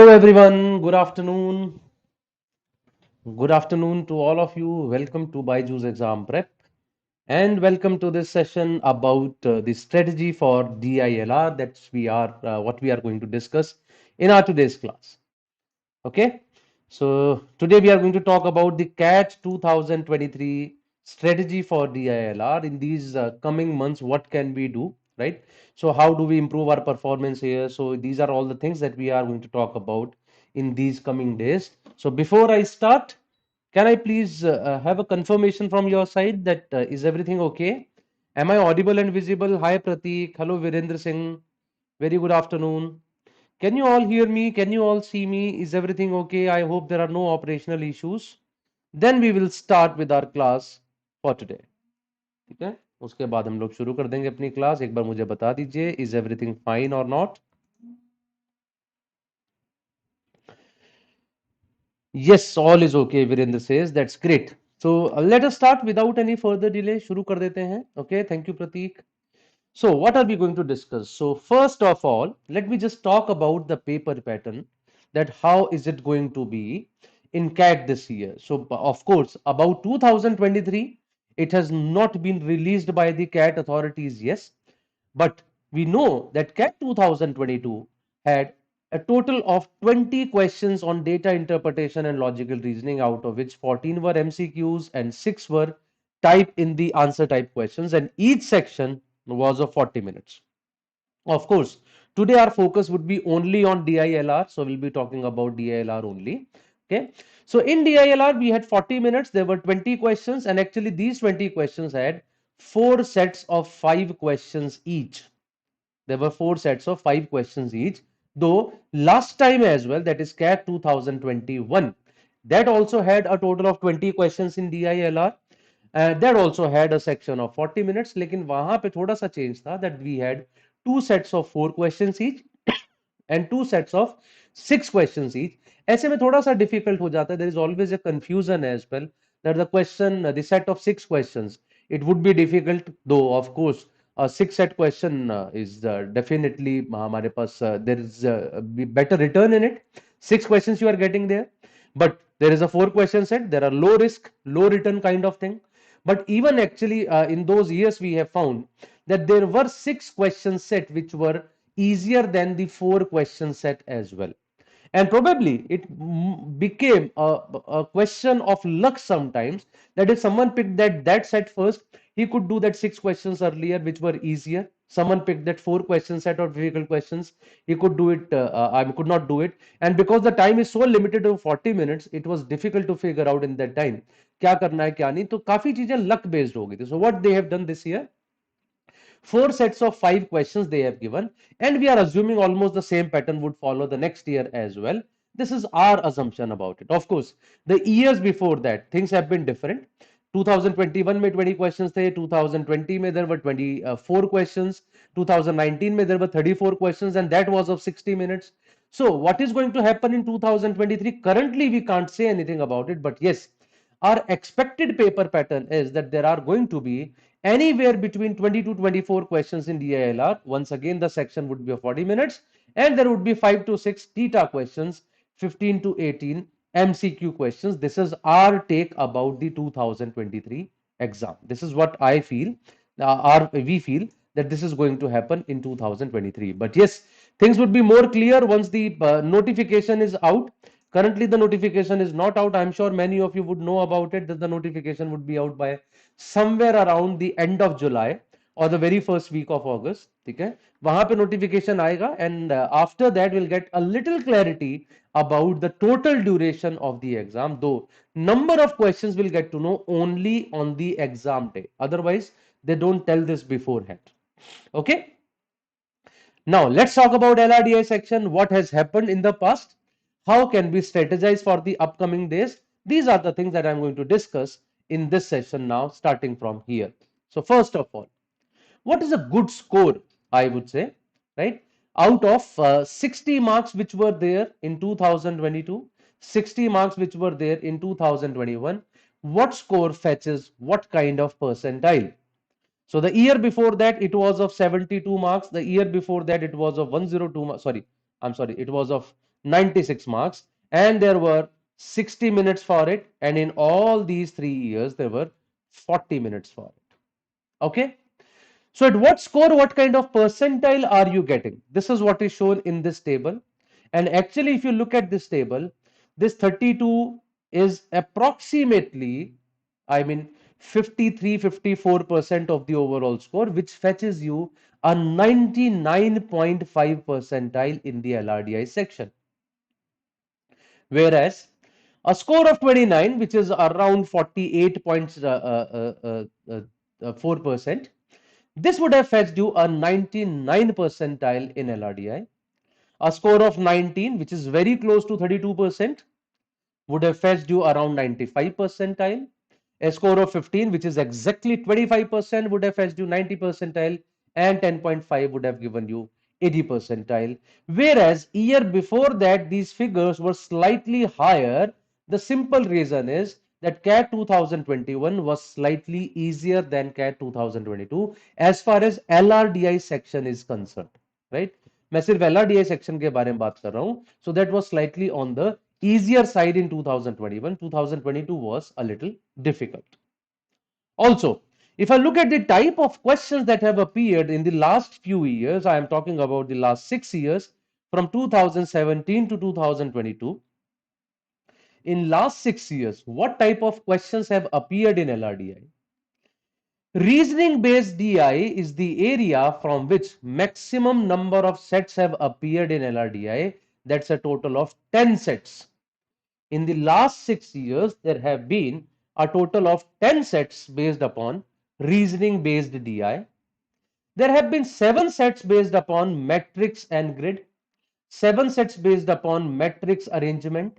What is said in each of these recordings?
Hello everyone, good afternoon. Good afternoon to all of you. Welcome to BYJU'S exam prep and welcome to this session about the strategy for DILR. That's what we are going to discuss in our today's class. Okay, so today we are going to talk about the CAT 2023 strategy for DILR in these coming months. What can we do, right? So how do we improve our performance here? So these are all the things that we are going to talk about in these coming days. So before I start, can I please have a confirmation from your side that is everything okay? Am I audible and visible? Hi Prateek. Hello Virendra Singh. Very good afternoon. Can you all hear me? Can you all see me? Is everything okay? I hope there are no operational issues. Then we will start with our class for today. ठीक है, उसके बाद हम लोग शुरू कर देंगे अपनी क्लास. एक बार मुझे बता दीजिए, is everything fine or not? Yes, all is okay. Virendra says that's great. So let us start without any further delay. शुरू कर देते हैं. Okay, thank you Prateek. So what are we going to discuss? So first of all, let me just talk about the paper pattern, that how is it going to be in CAT this year. So of course, about 2023, it has not been released by the CAT authorities, yes, but we know that CAT 2022 had a total of 20 questions on data interpretation and logical reasoning, out of which 14 were MCQs and 6 were type in the answer type questions, and each section was of 40 minutes. Of course, today our focus would be only on DILR, so we'll be talking about DILR only. Okay, so in DILR we had 40 minutes, there were 20 questions, and actually these 20 questions had 4 sets of 5 questions each. There were 4 sets of 5 questions each, though last time as well, that is CAT 2021, that also had a total of 20 questions in DILR. That also had a section of 40 minutes, लेकिन वहां पे थोड़ा सा change था, that we had 2 sets of 4 questions each and 2 sets of 6 questions each. ऐसे में थोड़ा सा difficult हो जाता है. There is always a confusion as well, that the set of 6 questions, it would be difficult, though of course a 6 set question is definitely हमारे पास there is a better return in it. 6 questions you are getting there, but there is a 4 question set. There are low risk, low return kind of thing. But even actually in those years we have found that there were 6 question set which were easier than the 4 question set as well. And probably it became a question of luck sometimes, that if someone picked that set first, he could do that 6 questions earlier which were easier. Someone picked that 4 question set of difficult questions, he could do it, I could not do it. And because the time is so limited to 40 minutes, it was difficult to figure out in that time क्या करना है क्या नहीं. तो काफी चीजें luck based हो गई थी. So what they have done this year, 4 sets of 5 questions they have given, and we are assuming almost the same pattern would follow the next year as well. This is our assumption about it. Of course, the years before that, things have been different. 2021 में 20 questions थे, 2020 में there were 24 questions, 2019 में there were 34 questions, and that was of 60 minutes. So what is going to happen in 2023? Currently, we can't say anything about it, but yes, our expected paper pattern is that there are going to be anywhere between 20 to 24 questions in DILR. Once again, the section would be of 40 minutes, and there would be 5 to 6 theta questions, 15 to 18 MCQ questions. This is our take about the 2023 exam. This is what I feel, we feel that this is going to happen in 2023. But yes, things would be more clear once the notification is out. Currently, the notification is not out. I'm sure many of you would know about it, that the notification would be out by somewhere around the end of July or the very first week of August. ठीक है, वहां पे notification आएगा, and after that we'll get a little clarity about the total duration of the exam, though number of questions we'll get to know only on the exam day. Otherwise, they don't tell this beforehand. Okay, now let's talk about LRDI section. What has happened in the past? How can we strategize for the upcoming days? These are the things that I'm going to discuss in this session now, starting from here. So first of all, what is a good score, I would say, right? Out of 60 marks which were there in 2022, 60 marks which were there in 2021, what score fetches what kind of percentile? So the year before that it was of 72 marks. The year before that it was of 102 marks. Sorry, I'm sorry. It was of 96 marks, and there were 60 minutes for it, and in all these 3 years there were 40 minutes for it. Okay, so at what score, what kind of percentile are you getting? This is what is shown in this table. And actually, if you look at this table, this 32 is approximately, I mean, 53-54% of the overall score, which fetches you a 99.5 percentile in the LRDI section. Whereas a score of 29, which is around 48.4%, this would have fetched you a 99 percentile in LRDI. A score of 19, which is very close to 32%, would have fetched you around 95 percentile. A score of 15, which is exactly 25%, would have fetched you 90 percentile, and 10.5 would have given you 80 percentile. Whereas year before that, these figures were slightly higher. The simple reason is that CAT 2021 was slightly easier than CAT 2022 as far as LRDI section is concerned, right? मैं सिर्फ LRDI section के बारे में बात कर रहा हूं. So that was slightly on the easier side in 2021. 2022 was a little difficult. Also, if I look at the type of questions that have appeared in the last few years, I am talking about the last 6 years from 2017 to 2022. In last 6 years, what type of questions have appeared in LRDI? Reasoning based DI is the area from which maximum number of sets have appeared in LRDI. That's a total of 10 sets. In the last 6 years, there have been a total of 10 sets based upon reasoning based DI. There have been 7 sets based upon matrix and grid, 7 sets based upon matrix arrangement,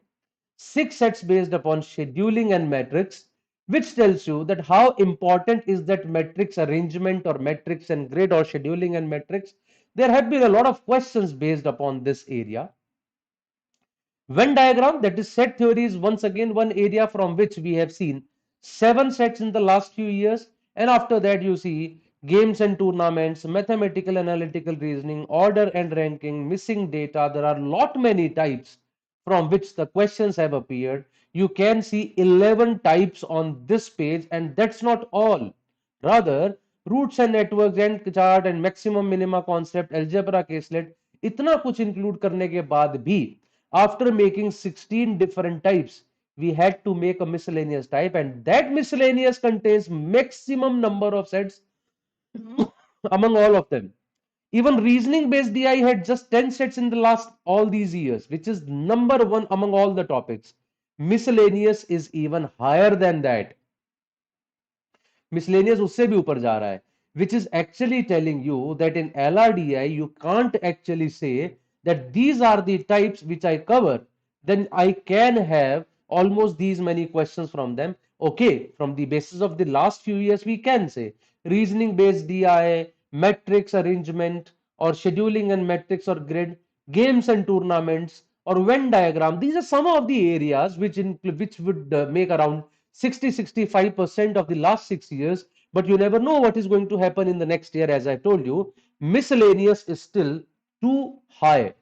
6 sets based upon scheduling and matrix, which tells you that how important is that matrix arrangement or matrix and grid or scheduling and matrix. There have been a lot of questions based upon this area. Venn diagram, that is set theory, is once again one area from which we have seen 7 sets in the last few years, and after that you see games and tournaments, mathematical analytical reasoning, order and ranking, missing data. There are lot many types from which the questions have appeared. You can see 11 types on this page, and that's not all. Rather, roots and networks and chart and maximum minima concept, algebra caselet, इतना कुछ include करने के बाद भी after making 16 different types, we had to make a miscellaneous type, and that miscellaneous contains maximum number of sets among all of them. Even reasoning based DI had just 10 sets in the last all these years, which is number one among all the topics. Miscellaneous is even higher than that. Miscellaneous उससे भी ऊपर जा रहा है, which is actually telling you that in LRDI you can't actually say that these are the types which I cover, then I can have almost these many questions from them. Okay, from the basis of the last few years, we can say reasoning based DI, matrix arrangement, or scheduling and matrix or grid, games and tournaments, or Venn diagram. These are some of the areas which would make around 60-65% of the last 6 years, but you never know what is going to happen in the next year. As I told you, miscellaneous is still too high,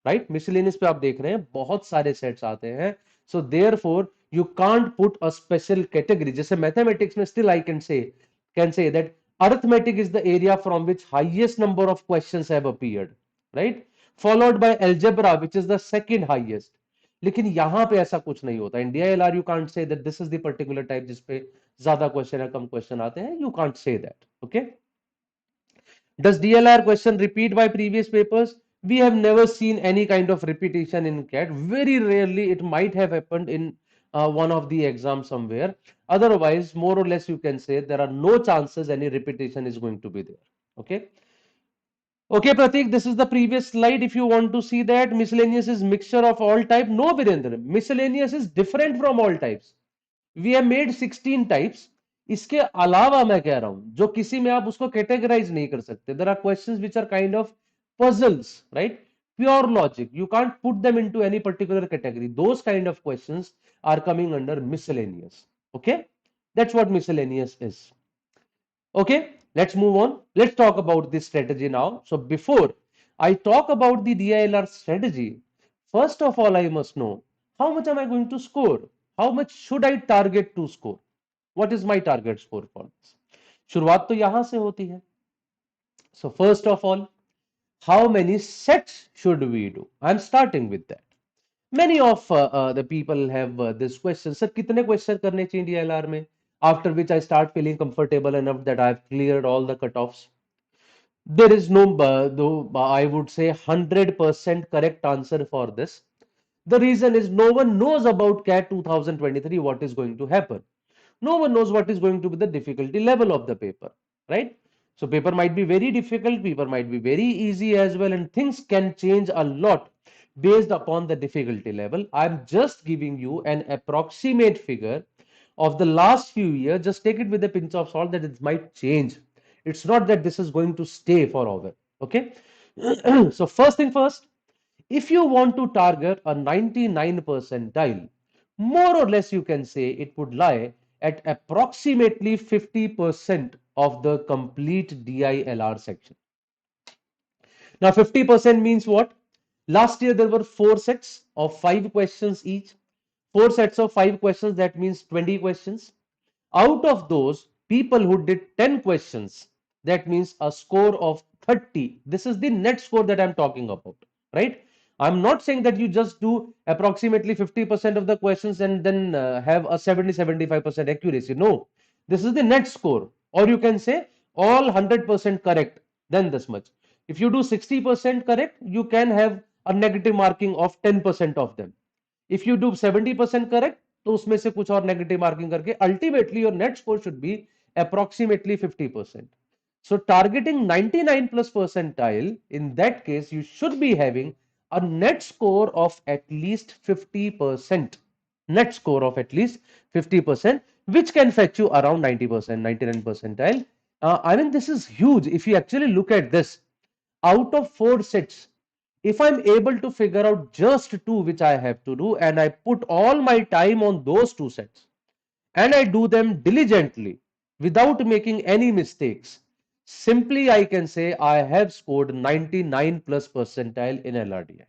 right? Miscellaneous पे आप देख रहे हैं बहुत सारे sets आते हैं, so therefore you can't put a special category. जैसे mathematics में still I can say that arithmetic is the area from which highest number of questions have appeared, right? Followed by algebra, which is the second highest. लेकिन यहां पे ऐसा कुछ नहीं होता. In DILR you can't say that this is the particular type जिसपे ज्यादा question या कम क्वेश्चन आते हैं. You can't say that. Okay. Does DLR question repeat by previous papers? We have never seen any kind of repetition in CAT. Very rarely it might have happened in one of the exams somewhere. Otherwise, more or less you can say there are no chances any repetition is going to be there. Okay. Okay, Pratik, this is the previous slide. If you want to see that, miscellaneous is mixture of all type. No, Virendra, miscellaneous is different from all types. We have made 16 types. इसके अलावा मैं कह रहा हूं जो किसी में आप उसको कैटेगराइज नहीं कर सकते. There are questions which are kind of puzzles, right? Pure logic. You can't put them into any particular category. Those kind of questions are coming under miscellaneous. Okay, that's what miscellaneous is. Okay, let's move on. Let's talk about this strategy now. So before I talk about the DILR strategy, first of all, I must know how much am I going to score? How much should I target to score? What is my target score for this? शुरुआत तो यहां से होती है. So first of all, how many sets should we do? I'm starting with that. Many of the people have this question, sir, कितने question करने चाहिए DLR में? After which I start feeling comfortable enough that I've cleared all the cutoffs. There is no, though I would say 100% correct answer for this. The reason is no one knows about CAT 2023, what is going to happen. No one knows what is going to be the difficulty level of the paper, right? So paper might be very difficult, paper might be very easy as well, and things can change a lot based upon the difficulty level. I'm just giving you an approximate figure of the last few years. Just take it with a pinch of salt that it might change. It's not that this is going to stay forever. Okay. So first thing first, if you want to target a 99 percentile, more or less you can say it would lie at approximately 50% of the complete DILR section. Now 50% means what? Last year there were 4 sets of 5 questions each. 4 sets of 5 questions, that means 20 questions. Out of those, people who did 10 questions, that means a score of 30. This is the net score that I'm talking about, right? I'm not saying that you just do approximately 50% of the questions and then have a 70-75% accuracy. No, this is the net score, or you can say all 100% correct, then this much. If you do 60% correct, you can have a negative marking of 10% of them. If you do 70% correct, तो उसमें से कुछ और negative marking करके ultimately your net score should be approximately 50%. So targeting 99 plus percentile, in that case you should be having a net score of at least 50%. Net score of at least 50%, which can fetch you around 90%, 99 percentile. I mean, this is huge. If you actually look at this, out of 4 sets, if I'm able to figure out just 2 which I have to do, and I put all my time on those 2 sets, and I do them diligently without making any mistakes, simply I can say I have scored 99 plus percentile in LRDI,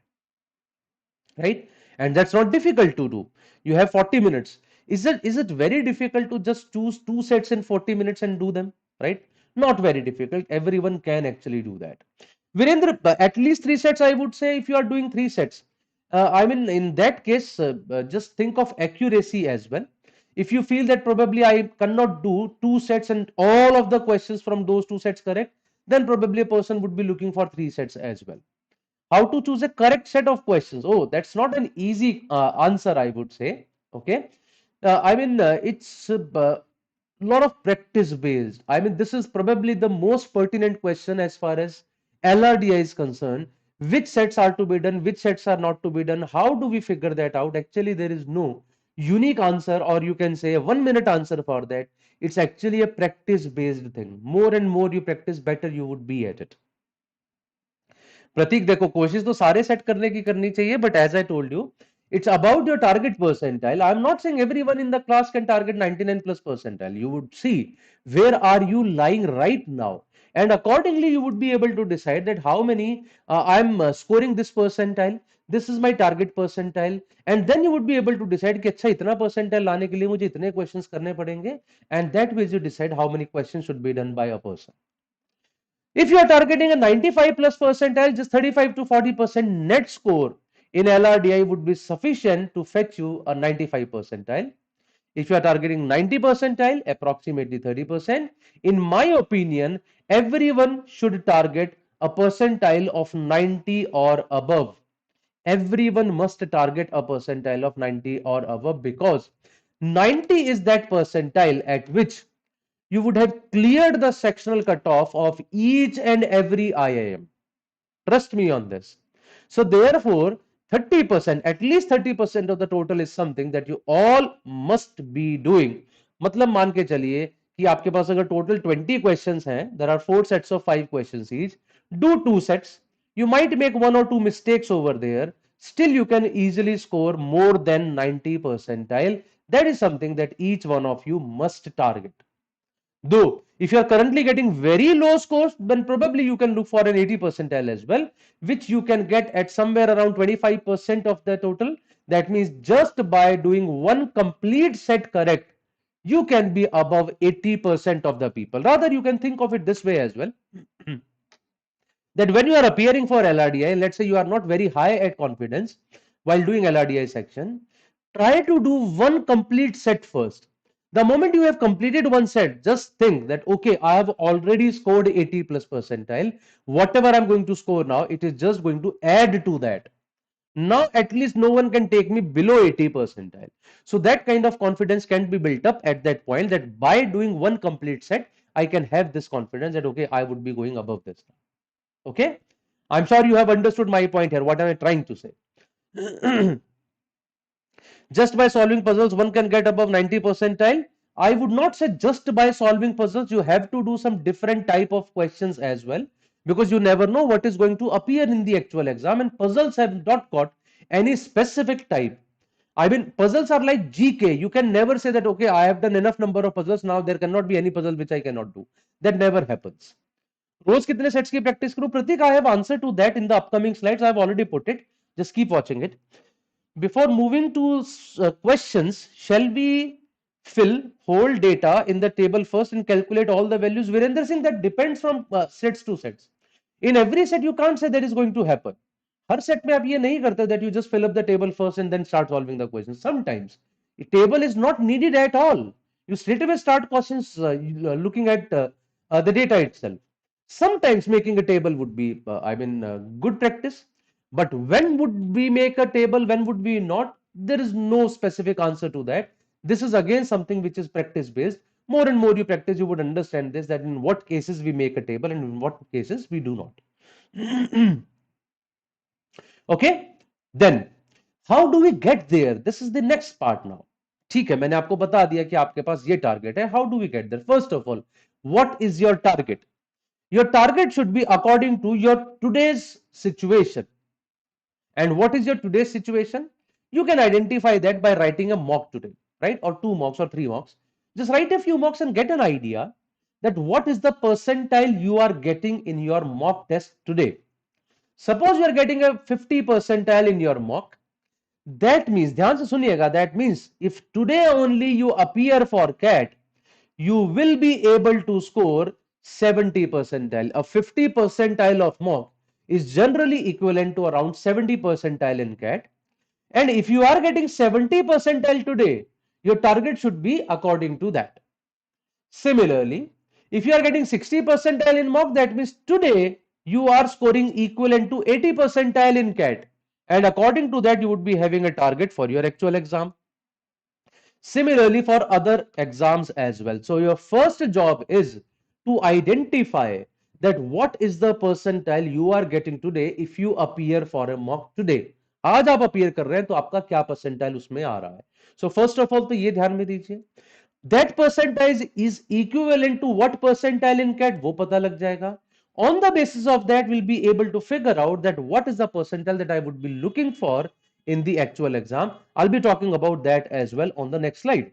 right? And that's not difficult to do. You have 40 minutes. Is it very difficult to just choose 2 sets in 40 minutes and do them, right? Not very difficult. Everyone can actually do that. Virendra, at least 3 sets, I would say. If you are doing 3 sets, I mean, in that case, just think of accuracy as well. If you feel that probably I cannot do 2 sets and all of the questions from those 2 sets correct, then probably a person would be looking for 3 sets as well. How to choose a correct set of questions? Oh, that's not an easy answer, I would say. Okay. I mean, it's a lot of practice based. I mean, this is probably the most pertinent question as far as LRDI is concerned. Which sets are to be done, which sets are not to be done? How do we figure that out? Actually, there is no unique answer, or you can say a 1 minute answer for that. It's actually a practice based thing. More and more you practice, better you would be at it. Prateek देखो, कोशिश तो सारे set करने की करनी चाहिए, but as I told you, it's about your target percentile. I'm not saying everyone in the class can target 99 plus percentile. You would see where are you lying right now, and accordingly you would be able to decide that how many I'm scoring this percentile, this is my target percentile, and then you would be able to decide कि अच्छा इतना percentile लाने के लिए मुझे इतने questions करने पड़ेंगे, and that way you decide how many questions should be done by a person. If you are targeting a 95 plus percentile, just 35 to 40% net score in LRDI would be sufficient to fetch you a 95 percentile. If you are targeting 90 percentile, approximately 30%, in my opinion, everyone should target a percentile of 90 or above. Everyone must target a percentile of 90 or above, because 90 is that percentile at which you would have cleared the sectional cutoff of each and every IIM. Trust me on this. So therefore, 30%, at least 30% of the total is something that you all must be doing. मतलब मान के चलिए कि आपके पास अगर total 20 questions हैं, there are 4 sets of 5 questions each. Do 2 sets. You might make 1 or 2 mistakes over there. Still, you can easily score more than 90 percentile. That is something that each one of you must target. Though, if you are currently getting very low scores, then probably you can look for an 80 percentile as well, which you can get at somewhere around 25% of the total. That means just by doing one complete set correct, you can be above 80% of the people. Rather, you can think of it this way as well. That when you are appearing for LRDI, let's say you are not very high at confidence while doing LRDI section, try to do one complete set first. The moment you have completed one set, just think that, okay, I have already scored 80 plus percentile. Whatever I'm going to score now, it is just going to add to that. Now, at least no one can take me below 80 percentile. So that kind of confidence can be built up at that point, that by doing one complete set, I can have this confidence that, okay, I would be going above this. Okay, I'm sure you have understood my point here. What am I trying to say? Just by solving puzzles, one can get above 90 percentile. I would not say just by solving puzzles. You have to do some different type of questions as well, because you never know what is going to appear in the actual exam, and puzzles have not got any specific type. I mean, puzzles are like GK. You can never say that, okay, I have done enough number of puzzles, now there cannot be any puzzle which I cannot do. That never happens. रोज कितने sets की practice करूं प्रतीक? I have answer to that in the upcoming slides. I have already put it. Just keep watching it. Before moving to questions, shall we fill whole data in the table first and calculate all the values? Virender Singh, that depends from sets to sets. In every set you can't say that is going to happen. Her set में आप ये नहीं करते that you just fill up the table first and then start solving the questions. Sometimes the table is not needed at all. You straight away start questions looking at the data itself. Sometimes making a table would be, good practice. But when would we make a table? When would we not? There is no specific answer to that. This is again something which is practice based. More and more you practice, you would understand this, that in what cases we make a table and in what cases we do not. Okay, then how do we get there? This is the next part now. ठीक है, मैंने आपको बता दिया कि आपके पास ये target है. How do we get there? First of all, what is your target? Your target should be according to your today's situation. And what is your today's situation? You can identify that by writing a mock today, right? Or 2 mocks or 3 mocks. Just write a few mocks and get an idea that what is the percentile you are getting in your mock test today. Suppose you are getting a 50 percentile in your mock. That means, ध्यान से सुनिएगा, that means if today only you appear for CAT, you will be able to score 70 percentile. A 50 percentile of mock is generally equivalent to around 70 percentile in CAT. And if you are getting 70 percentile today, your target should be according to that. Similarly, if you are getting 60 percentile in mock, that means today you are scoring equivalent to 80 percentile in CAT. And according to that, you would be having a target for your actual exam. Similarly, for other exams as well. So your first job is to identify that what is the percentile you are getting today if you appear for a mock today. आज आप appear कर रहे हैं तो आपका क्या percentile उसमें आ रहा है. So first of all तो ये ध्यान में दीजिए. That percentile is equivalent to what percentile in CAT, वो पता लग जाएगा. On the basis of that, we'll be able to figure out that what is the percentile that I would be looking for in the actual exam. I'll be talking about that as well on the next slide.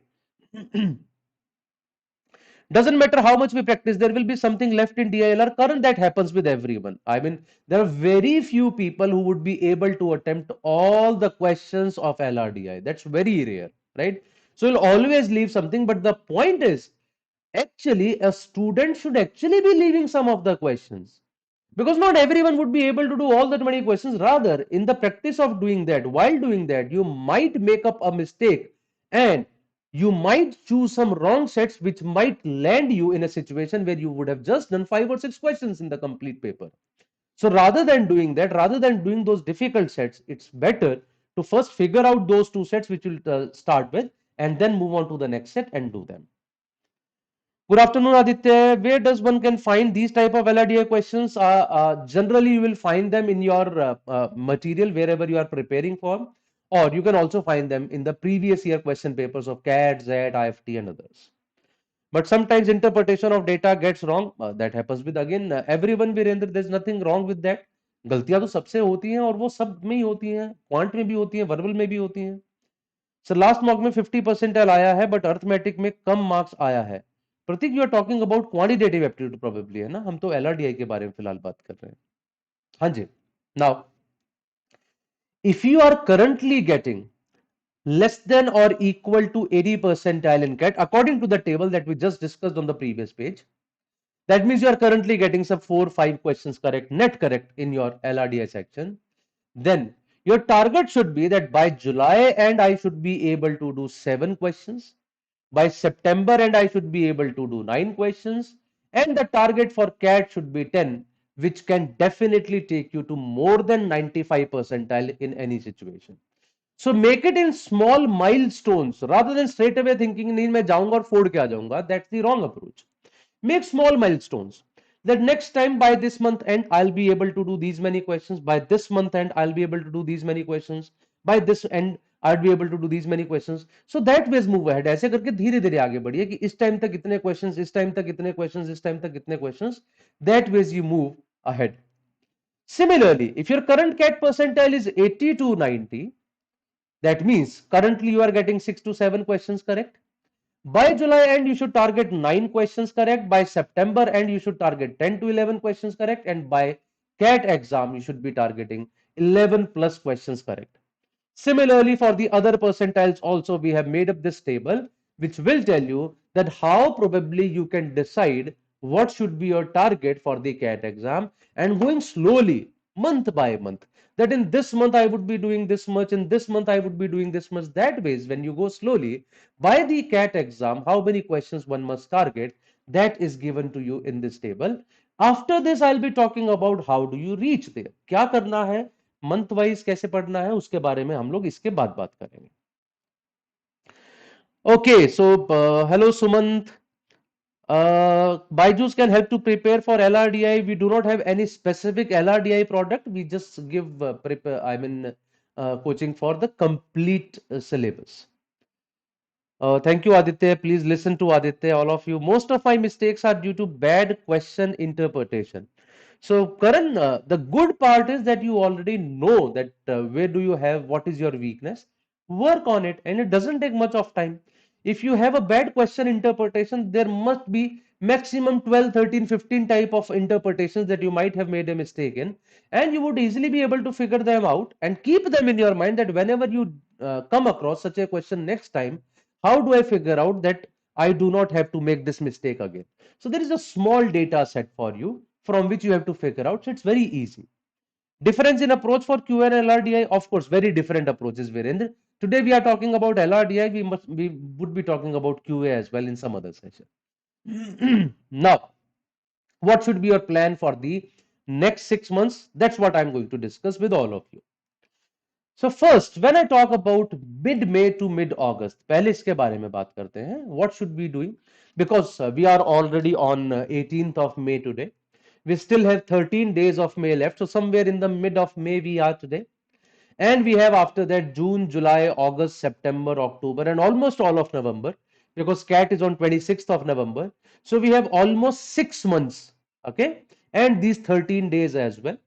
Doesn't matter how much we practice, there will be something left in DILR current. That happens with everyone. I mean, there are very few people who would be able to attempt all the questions of LRDI. That's very rare, right? So you'll always leave something, but the point is, actually, a student should actually be leaving some of the questions, because not everyone would be able to do all that many questions. Rather, in the practice of doing that, while doing that, you might make up a mistake and you might choose some wrong sets which might land you in a situation where you would have just done 5 or 6 questions in the complete paper. So rather than doing that, rather than doing those difficult sets, it's better to first figure out those 2 sets which you'll start with, and then move on to the next set and do them. Good afternoon, Aditya. Where does one can find these type of LRDI questions? Generally, you will find them in your material wherever you are preparing for, or you can also find them in the previous year question papers of CAT, ZET, IFT and others. But sometimes interpretation of data gets wrong. That happens with again everyone. Virender, there's nothing wrong with that. गलतियां तो सबसे होती हैं और वो सब में ही होती हैं, क्वांट में भी होती हैं, वर्बल में भी होती हैं. सर लास्ट मॉक में 50 परसेंटाइल आया है बट अर्थमेटिक में कम मार्क्स आया है, Prateek, you are talking about quantitative aptitude probably, है ना? हम तो एलआरडीआई के बारे में फिलहाल बात कर रहे हैं. हाँ जी. Now if you are currently getting less than or equal to 80 percentile in CAT according to the table that we just discussed on the previous page, that means you are currently getting some 4-5 questions correct, net correct in your LRDI section. Then your target should be that by July end I should be able to do 7 questions. By September end I should be able to do 9 questions. And the target for CAT should be 10, which can definitely take you to more than 95 percentile in any situation. So make it in small milestones rather than straight away thinking नहीं मैं जाऊंगा और फोड़ के आ जाऊंगा. That's the wrong approach. Make small milestones. That next time by this month end I'll be able to do these many questions. By this month end I'll be able to do these many questions. By this end I'll be able to do these many questions. So that ways move ahead. ऐसे करके धीरे धीरे आगे बढ़िए कि इस time तक इतने questions, इस टाइम तक इतने questions, इस टाइम तक इतने questions. That ways you move ahead. Similarly, if your current CAT percentile is 80 to 90, that means currently you are getting 6 to 7 questions correct. By July end, you should target 9 questions correct. By September end, you should target 10 to 11 questions correct. And by CAT exam, you should be targeting 11 plus questions correct. Similarly, for the other percentiles also, we have made up this table, which will tell you that how probably you can decide what should be your target for the CAT exam, and going slowly, month by month, that in this month I would be doing this much, in this month I would be doing this much. That way, when you go slowly, by the CAT exam, how many questions one must target, that is given to you in this table. After this, I'll be talking about how do you reach there. क्या करना है, month wise कैसे पढ़ना है, उसके बारे में हम लोग इसके बाद बात करेंगे. Okay, so hello Sumant. BYJU'S can help to prepare for LRDI. We do not have any specific LRDI product. We just give coaching for the complete syllabus. Thank you, Aditya. Please listen to Aditya, all of you. Most of my mistakes are due to bad question interpretation. So, Karan, the good part is that you already know that where do you have, what is your weakness. Work on it, and it doesn't take much of time. If you have a bad question interpretation, there must be maximum 12, 13, 15 type of interpretations that you might have made a mistake in, and you would easily be able to figure them out and keep them in your mind that whenever you come across such a question next time, how do I figure out that I do not have to make this mistake again? So there is a small data set for you from which you have to figure out. So it's very easy. Difference in approach for QA and LRDI, of course, very different approaches, Virendra. Today we are talking about LRDI. We would be talking about QA as well in some other session. Now, what should be your plan for the next 6 months? That's what I'm going to discuss with all of you. So first, when I talk about mid-May to mid-August, पहले इसके बारे में बात करते हैं. What should we doing? Because we are already on 18th of May today. We still have 13 days of May left. So somewhere in the mid of May we are today. And we have after that June, July, August, September, October, and almost all of November, because CAT is on 26th of November. So we have almost 6 months. Okay. And these 13 days as well.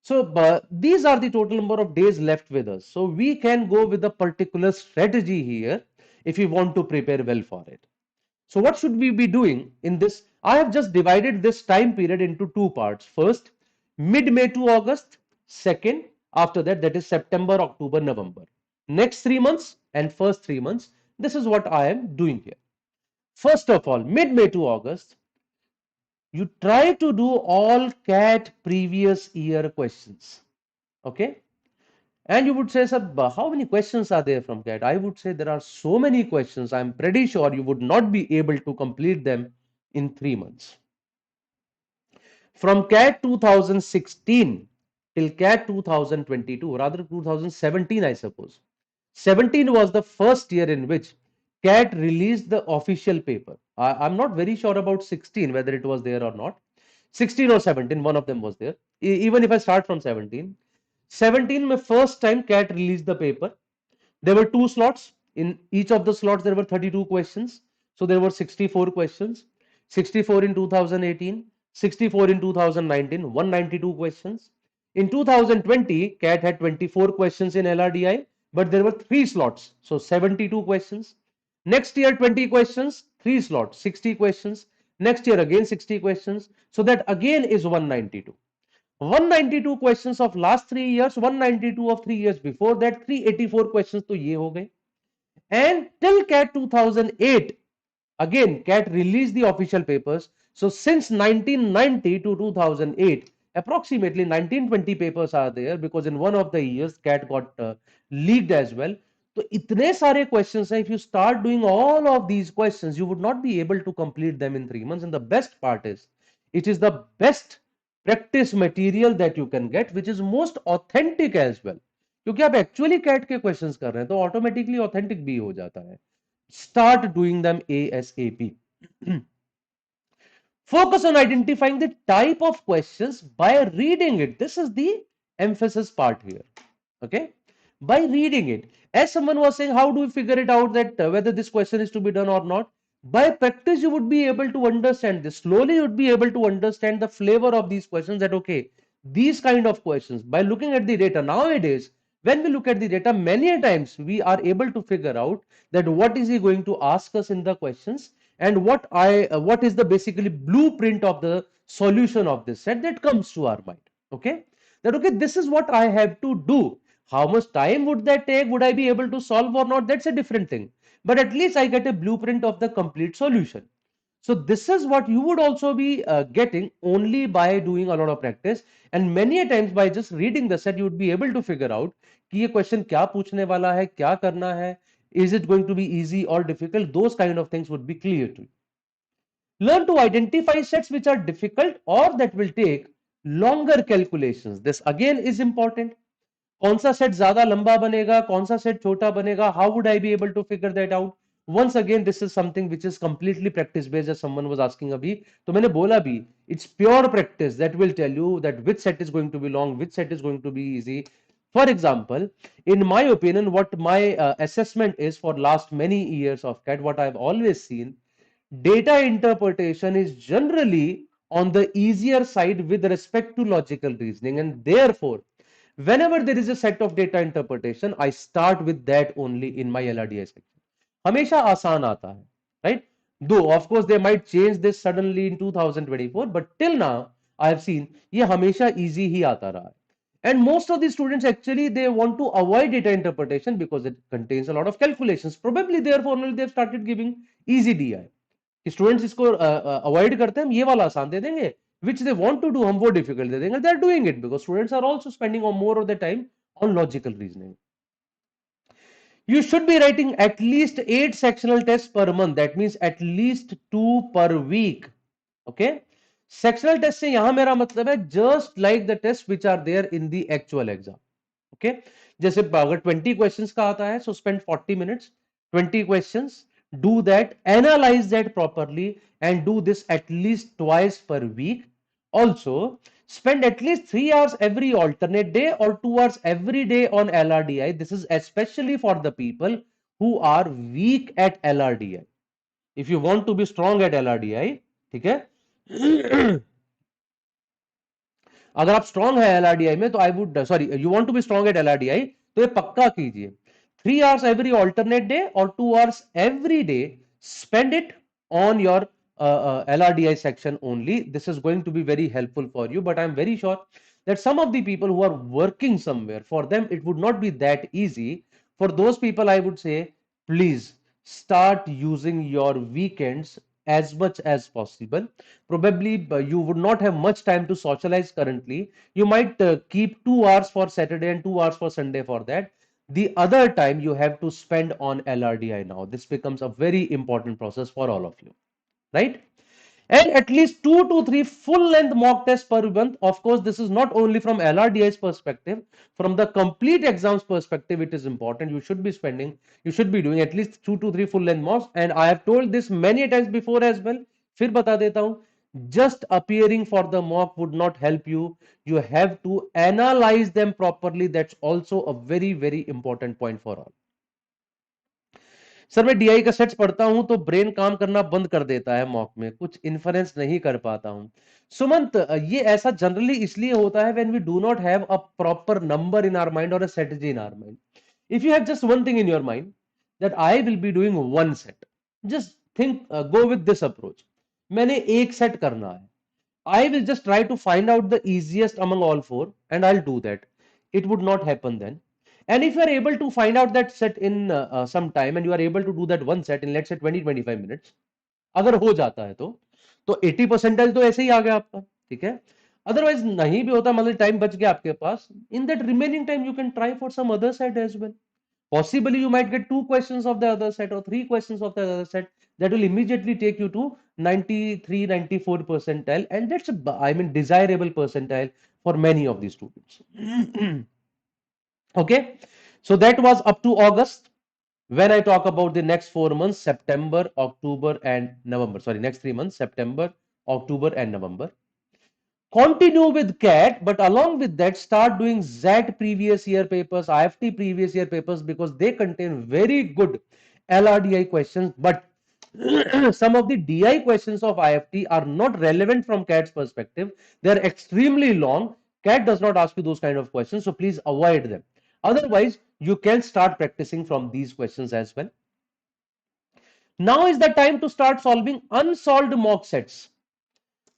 So these are the total number of days left with us. So we can go with a particular strategy here if we want to prepare well for it. So what should we be doing in this? I have just divided this time period into two parts. First, mid-May to August. Second, after that, that is September, October, November. Next 3 months and first 3 months. This is what I am doing here. First of all, mid-May to August, you try to do all CAT previous year questions. Okay. And you would say, sir, how many questions are there from CAT? I would say there are so many questions. I'm pretty sure you would not be able to complete them in 3 months. From CAT 2016 till CAT 2022, rather 2017, I suppose. 17 was the first year in which CAT released the official paper. I'm not very sure about 16, whether it was there or not. 16 or 17, one of them was there. Even if I start from 17. 17 my first time CAT released the paper. There were 2 slots. In each of the slots there were 32 questions. So there were 64 questions. 64 in 2018, 64 in 2019, 192 questions. In 2020, CAT had 24 questions in LRDI, but there were 3 slots. So 72 questions. Next year 20 questions, 3 slots, 60 questions. Next year again 60 questions. So that again is 192. 192 questions of last 3 years, 192 of 3 years before that, 384 questions तो ये हो गए. And till CAT 2008, again CAT released the official papers. So since 1990 to 2008, approximately 1920 papers are there, because in one of the years CAT got leaked as well. तो इतने सारे questions हैं. If you start doing all of these questions, you would not be able to complete them in 3 months. And the best part is, it is the best practice material that you can get, which is most authentic as well. क्योंकि आप actually cat के questions कर रहे हैं तो automatically authentic भी हो जाता है. Start doing them ASAP. Focus on identifying the type of questions by reading it. This is the emphasis part here. Okay, by reading it. As someone was saying, how do we figure it out that whether this question is to be done or not? By practice, you would be able to understand this. Slowly, you would be able to understand the flavor of these questions, that okay, these kind of questions, by looking at the data nowadays, when we look at the data, many times we are able to figure out that what is he going to ask us in the questions, and what is the basically blueprint of the solution of this set that comes to our mind. Okay, that okay, this is what I have to do. How much time would that take? Would I be able to solve or not? That's a different thing. But at least I get a blueprint of the complete solution. So this is what you would also be getting only by doing a lot of practice, and many a times by just reading the set you would be able to figure out कि ये question क्या पूछने वाला है, क्या करना है, is it going to be easy or difficult. Those kind of things would be clear to you. Learn to identify sets which are difficult or that will take longer calculations. This again is important. कौन सा set ज्यादा लंबा बनेगा, कौन सा set छोटा बनेगा, how would I be able to figure that out? Once again, this is something which is completely practice based, as someone was asking अभी, तो मैंने बोला भी, it's pure practice that will tell you that which set is going to be long, which set is going to be easy. For example, in my opinion, what my assessment is for last many years of CAT, what I've always seen, data interpretation is generally on the easier side with respect to logical reasoning, and therefore whenever there is a set of data interpretation, I start with that only in my LRDI section. हमेशा आसान आता है, right? Though of course they might change this suddenly in 2024, but till now I have seen ये हमेशा easy ही आता रहा है. And most of the students actually they want to avoid data interpretation because it contains a lot of calculations. Probably therefore only they have started giving easy DI. Students इसको avoid करते हैं, हम ये वाला आसान दे देंगे, which they want to do हम वो difficult दे देंगे. They are doing it because students are also spending more of the time on logical reasoning. You should be writing at least 8 sectional tests per month. That means at least 2 per week. Okay, sectional test से यहां मेरा मतलब है just like the tests which are there in the actual exam. Okay, जैसे अगर 20 questions का आता है, so spend 40 minutes, 20 questions, do that, analyze that properly, and do this at least twice per week. Also, spend at least 3 hours every alternate day or 2 hours every day on LRDI. This is especially for the people who are weak at LRDI. If you want to be strong at LRDI, ठीक है, अगर आप strong है LRDI में तो I would sorry you want to be strong at LRDI तो ये पक्का कीजिए. 3 hours every alternate day or 2 hours every day, spend it on your LRDI section only. This is going to be very helpful for you, but I'm very sure that some of the people who are working somewhere, for them it would not be that easy. For those people I would say, please start using your weekends as much as possible. Probably you would not have much time to socialize currently. You might keep 2 hours for Saturday and 2 hours for Sunday for that. The other time you have to spend on LRDI now. This becomes a very important process for all of you, right? And at least 2 to 3 full length mock tests per month. Of course, this is not only from LRDI's perspective, from the complete exams perspective, it is important. You should be doing at least 2 to 3 full length mocks. And I have told this many times before as well. फिर बता देता हूं, just appearing for the mock would not help you. You have to analyze them properly. That's also a very, very important point for all. Sir मैं DI का sets पढ़ता हूं तो brain काम करना बंद कर देता है मॉक में, कुछ इन्फरेंस नहीं कर पाता हूं. सुमंत, ये ऐसा जनरली इसलिए होता है when we do not have a proper number in our mind or a strategy in our mind. If you have just one thing in your mind that I will be doing one set, just think go with this approach. मैंने एक set करना है. I will just try to find out the easiest among all four and I'll do that. It would not happen then. And if you are able to find out that set in some time and you are able to do that one set in let's say 20-25 minutes, अगर हो जाता है तो 80 percentile तो ऐसे ही आ गया आपका. ठीक है. अदरवाइज नहीं भी होता, मतलब टाइम बच गया आपके पास, in that remaining time you can try for some other set as well. Possibly you might get 2 questions of the other set or 3 questions of the other set that will immediately take you to 93 94 percentile, and that's I mean desirable percentile for many of these students. Okay, so that was up to August. When I talk about the next 4 months, September, October and November, sorry, next 3 months, September, October and November, continue with CAT, but along with that start doing ZAT previous year papers, IFT previous year papers, because they contain very good LRDI questions, but some of the DI questions of IFT are not relevant from CAT's perspective. They are extremely long. CAT does not ask you those kind of questions, so please avoid them. Otherwise, you can start practicing from these questions as well. Now is the time to start solving unsolved mock sets.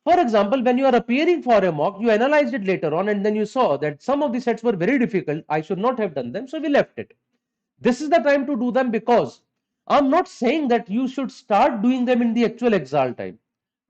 For example, when you are appearing for a mock, you analyzed it later on and then you saw that some of the sets were very difficult. I should not have done them, so we left it. This is the time to do them, because I'm not saying that you should start doing them in the actual exam time.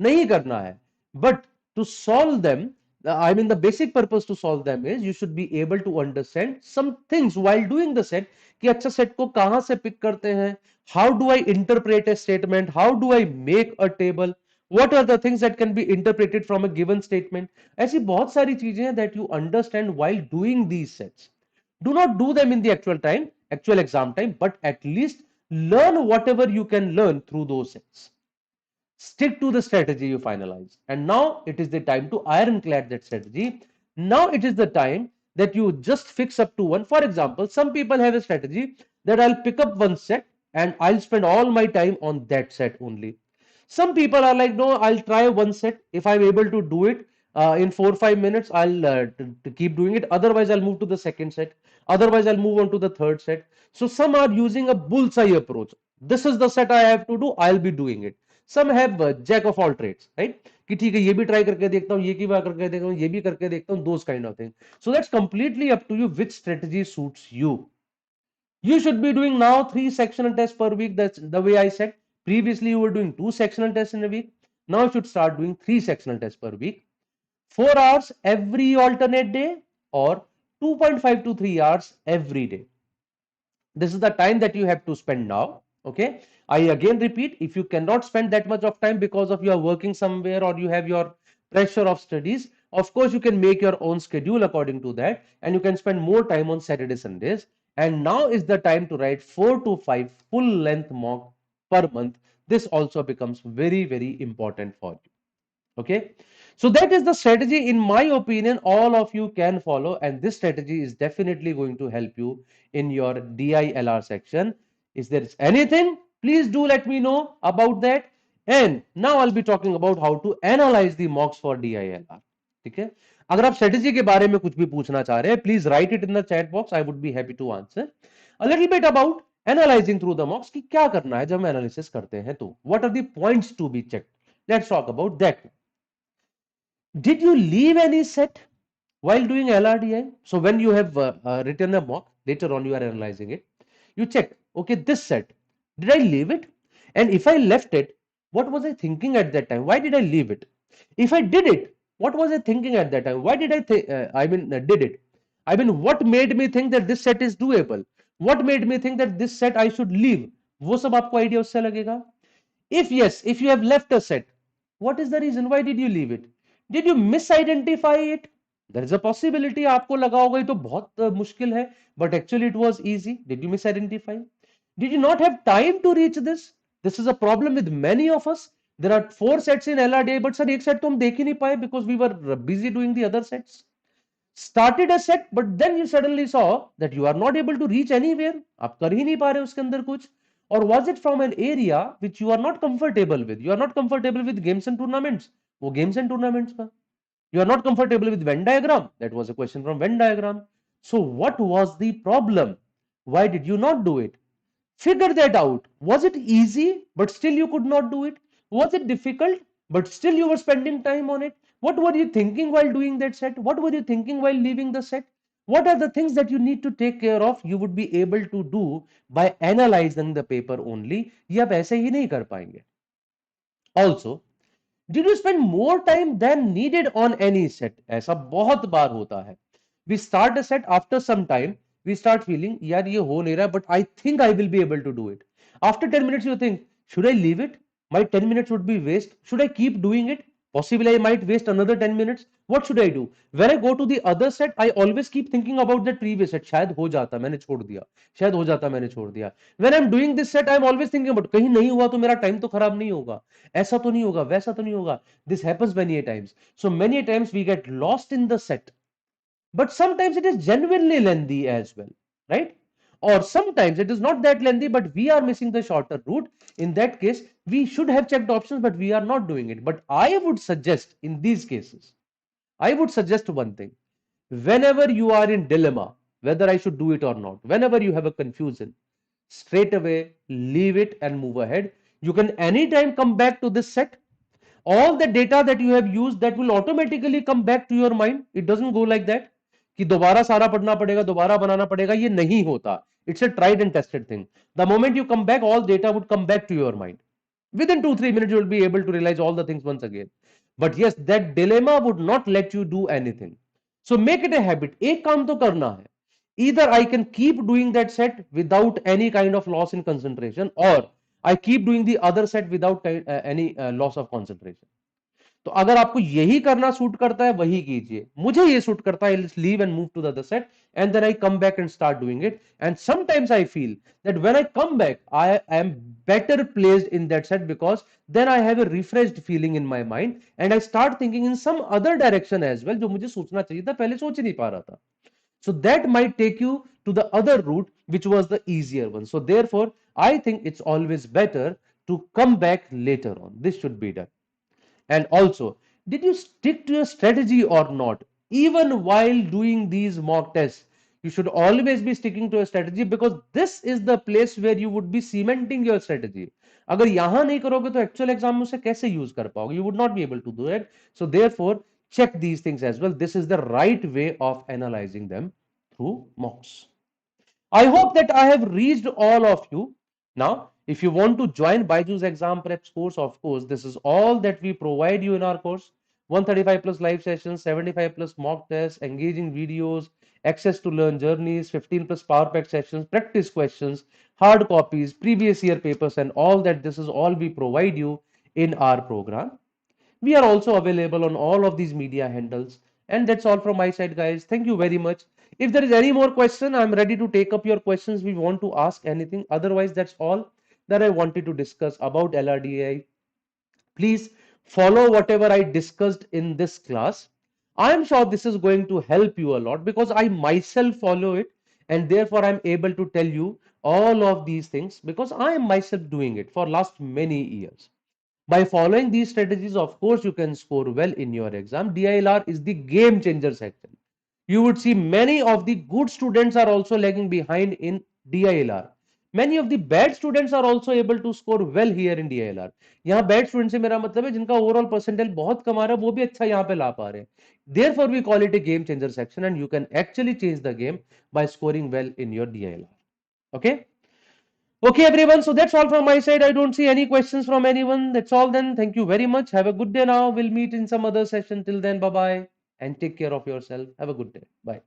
नहीं करना है. But to solve them, I mean the basic purpose to solve them is you should be able to understand some things while doing the set, कि अच्छा set को कहाँ से pick करते हैं, how do I interpret a statement, how do I make a table, what are the things that can be interpreted from a given statement. ऐसी बहुत सारी चीजें हैं that you understand while doing these sets. Do not do them in the actual time, actual exam time, but at least learn whatever you can learn through those sets. Stick to the strategy you finalize. And now it is the time to ironclad that strategy. Now it is the time that you just fix up to one. For example, some people have a strategy that I'll pick up one set and I'll spend all my time on that set only. Some people are like, no, I'll try one set. If I'm able to do it in 4 or 5 minutes, I'll to keep doing it. Otherwise, I'll move to the second set. Otherwise, I'll move on to the third set. So some are using a bullseye approach. This is the set I have to do. I'll be doing it. Some have jack of all trades, right? कि ठीक है, ये भी try करके देखता हूँ, ये की बात करके देखता हूँ, ये भी करके देखता हूँ, those kind of thing. So that's completely up to you which strategy suits you. You should be doing now 3 sectional tests per week. That's the way I said. Previously, you were doing 2 sectional tests in a week. Now you should start doing 3 sectional tests per week. 4 hours every alternate day or 2.5 to 3 hours every day. This is the time that you have to spend now. Okay. I again repeat, if you cannot spend that much of time because of you are working somewhere or you have your pressure of studies, of course you can make your own schedule according to that and you can spend more time on Saturday, Sundays. And now is the time to write 4 to 5 full length mock per month. This also becomes very, very important for you. Okay. So that is the strategy, in my opinion, all of you can follow, and this strategy is definitely going to help you in your DILR section. If there is anything, please do let me know about that. And now I'll be talking about how to analyze the mocks for DILR. ठीक है. अगर आप strategy के बारे में कुछ भी पूछना चाह रहे हैं, please write it in the chat box. I would be happy to answer. A little bit about analyzing through the mocks, कि क्या करना है जब हम analysis करते हैं तो. What are the points to be checked? Let's talk about that. Did you leave any set while doing LRDI? So when you have written a mock, later on you are analyzing it, you check, okay, this set, did I leave it? And if I left it, what was I thinking at that time? Why did I leave it? If I did it, what was I thinking at that time? Why did I did it? I mean, what made me think that this set is doable? What made me think that this set I should leave? वो सब आपको idea उससे लगेगा. If yes, if you have left a set, what is the reason? Why did you leave it? Did you misidentify it? There is a possibility आपको लगा होगा ये तो बहुत मुश्किल है, but actually it was easy. Did you misidentify? Did you not have time to reach this? This is a problem with many of us. There are 4 sets in LRDI, but sir एक set तो हम देख ही नहीं पाए because we were busy doing the other sets. Started a set, but then you suddenly saw that you are not able to reach anywhere. आप कर ही नहीं पा रहे उसके अंदर कुछ. Or was it from an area which you are not comfortable with? You are not comfortable with games and tournaments. वो games and tournaments का. You are not comfortable with Venn diagram. That was a question from Venn diagram. So what was the problem? Why did you not do it? Figure that out. Was it easy, but still you could not do it? Was it difficult, but still you were spending time on it? What were you thinking while doing that set? What were you thinking while leaving the set? What are the things that you need to take care of? You would be able to do by analyzing the paper only. ये आप ऐसे ही नहीं कर पाएंगे. Also, did you spend more time than needed on any set? ऐसा बहुत बार होता है. We start a set, after some time we start feeling यार ये हो नहीं रहा, but I think I will be able to do it. After 10 minutes you think, should I leave it? My 10 minutes would be waste. Should I keep doing it? Possibly I might waste another 10 minutes. What should I do? When I go to the other set, I always keep thinking about that previous set. शायद हो जाता, मैंने छोड़ दिया. शायद हो जाता, मैंने छोड़ दिया. When I'm doing this set, I'm always thinking about कहीं नहीं हुआ तो मेरा टाइम तो खराब नहीं होगा, ऐसा तो नहीं होगा, वैसा तो नहीं होगा. This happens many times. So many times we get lost in the set. But sometimes it is genuinely lengthy as well, right? Or sometimes it is not that lengthy, but we are missing the shorter route. In that case, we should have checked options, but we are not doing it. But I would suggest in these cases, I would suggest one thing. Whenever you are in dilemma, whether I should do it or not, whenever you have a confusion, straight away leave it and move ahead. You can anytime come back to this set. All the data that you have used, that will automatically come back to your mind. It doesn't go like that कि दोबारा सारा पढ़ना पड़ेगा, दोबारा बनाना पड़ेगा. ये नहीं होता. It's a tried and tested thing. The moment you come back, all data would come back to your mind. Within 2-3 minutes you will be able to realize all the things once again. But yes, that dilemma would not let you do anything. So make it a habit. एक काम तो करना है. Either I can keep doing that set without any kind of loss in concentration, or I keep doing the other set without any loss of concentration. तो अगर आपको यही करना सूट करता है वही कीजिए. मुझे ये सूट करता है, let's leave and move to the other set, and then I come back and start doing it. And sometimes I feel that when I come back, I am better placed in that set, because then I have a refreshed feeling in my mind and I start thinking in some other direction as well, जो मुझे सोचना चाहिए था, पहले सोच नहीं पा रहा था. So that might take you to the other route, which was the easier one. So therefore, I think it's always better to come back later on. This should be done. And also, did you stick to your strategy or not? Even while doing these mock tests, you should always be sticking to a strategy, because this is the place where you would be cementing your strategy. अगर यहाँ नहीं करोगे तो actual exam में उसे कैसे use कर पाओगे? You would not be able to do it. So therefore, check these things as well. This is the right way of analyzing them through mocks. I hope that I have reached all of you. Now, if you want to join BYJU'S exam preps course, of course, this is all that we provide you in our course. 135 plus live sessions, 75 plus mock tests, engaging videos, access to learn journeys, 15 plus power pack sessions, practice questions, hard copies, previous year papers, and all that. This is all we provide you in our program. We are also available on all of these media handles. And that's all from my side, guys. Thank you very much. If there is any more question, I'm ready to take up your questions. We want to ask anything. Otherwise, that's all that I wanted to discuss about LRDI. Please follow whatever I discussed in this class. I am sure this is going to help you a lot, because I myself follow it, and therefore I'm able to tell you all of these things, because I am myself doing it for last many years. By following these strategies, of course, you can score well in your exam. DILR is the game changer section. You would see many of the good students are also lagging behind in DILR. Many of the bad students are also able to score well here in DILR. यहाँ bad students से मेरा मतलब है जिनका overall percentile बहुत कम आ रहा है, वो भी अच्छा यहाँ पे ला पा रहे हैं. Therefore, we call it a game changer section, and you can actually change the game by scoring well in your DILR. Okay. Okay, everyone. So that's all from my side. I don't see any questions from anyone. That's all then. Thank you very much. Have a good day now. We'll meet in some other session. Till then, bye bye. And take care of yourself. Have a good day. Bye.